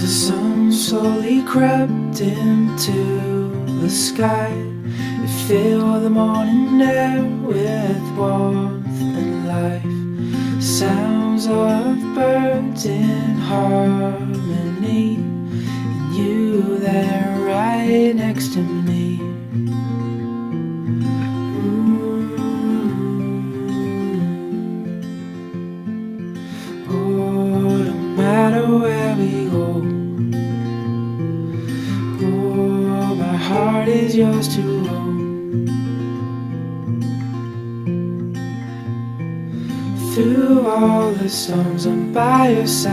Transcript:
As the sun slowly crept into the sky, it filled the morning air with warmth and life. Sounds of birds in harmony, and you there right next to me. Oh, no matter where we go, oh, my heart is yours to hold. Through all the storms, I'm by your side.